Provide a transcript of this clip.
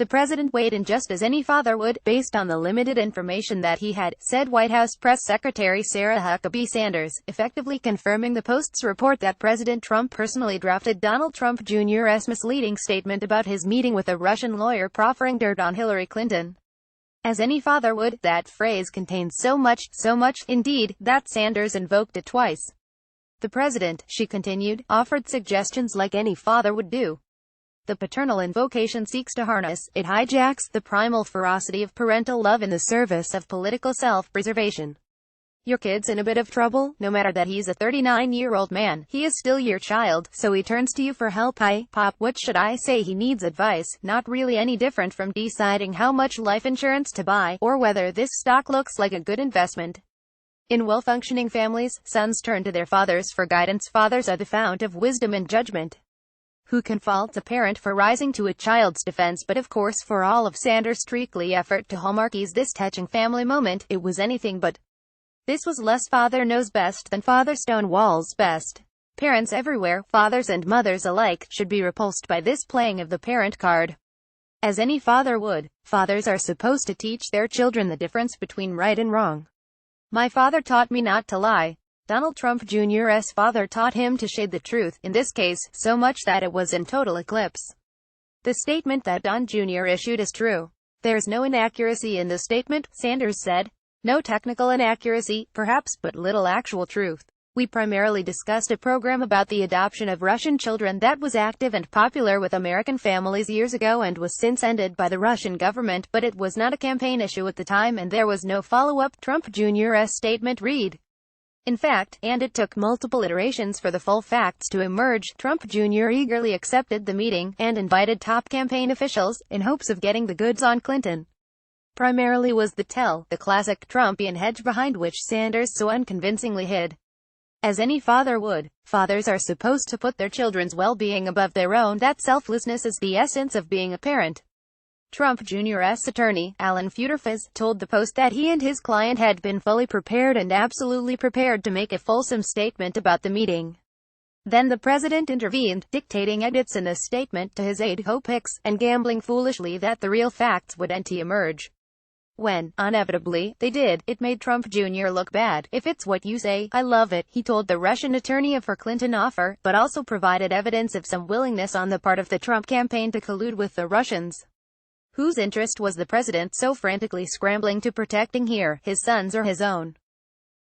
The president weighed in just as any father would, based on the limited information that he had, said White House Press Secretary Sarah Huckabee Sanders, effectively confirming the Post's report that President Trump personally drafted Donald Trump Jr.'s misleading statement about his meeting with a Russian lawyer proffering dirt on Hillary Clinton. As any father would, that phrase contains so much, indeed, that Sanders invoked it twice. The president, she continued, offered suggestions like any father would do. The paternal invocation seeks to harness, it hijacks, the primal ferocity of parental love in the service of political self-preservation. Your kid's in a bit of trouble, no matter that he's a 39-year-old man, he is still your child, so he turns to you for help. Pop, what should I say? He needs advice, not really any different from deciding how much life insurance to buy, or whether this stock looks like a good investment. In well-functioning families, sons turn to their fathers for guidance. Fathers are the fount of wisdom and judgment. Who can fault a parent for rising to a child's defense? But of course, for all of Sanders' treacly effort to hallmarkize this touching family moment, it was anything but. This was less father knows best than father stonewalls best. Parents everywhere, fathers and mothers alike, should be repulsed by this playing of the parent card. As any father would, fathers are supposed to teach their children the difference between right and wrong. My father taught me not to lie. Donald Trump Jr.'s father taught him to shade the truth, in this case, so much that it was in total eclipse. The statement that Don Jr. issued is true. There's no inaccuracy in the statement, Sanders said. No technical inaccuracy, perhaps, but little actual truth. We primarily discussed a program about the adoption of Russian children that was active and popular with American families years ago and was since ended by the Russian government, but it was not a campaign issue at the time and there was no follow-up. Trump Jr.'s statement read. In fact, and it took multiple iterations for the full facts to emerge, Trump Jr. eagerly accepted the meeting, and invited top campaign officials, in hopes of getting the goods on Clinton. Primarily was the classic Trumpian hedge behind which Sanders so unconvincingly hid. As any father would, fathers are supposed to put their children's well-being above their own. That selflessness is the essence of being a parent. Trump Jr.'s attorney, Alan Futerfas, told the Post that he and his client had been fully prepared and absolutely prepared to make a fulsome statement about the meeting. Then the president intervened, dictating edits in the statement to his aide Hope Hicks, and gambling foolishly that the real facts would emerge. When, inevitably, they did, it made Trump Jr. look bad. If it's what you say, I love it, he told the Russian attorney of her Clinton offer, but also provided evidence of some willingness on the part of the Trump campaign to collude with the Russians. Whose interest was the president so frantically scrambling to protecting here, his son's or his own?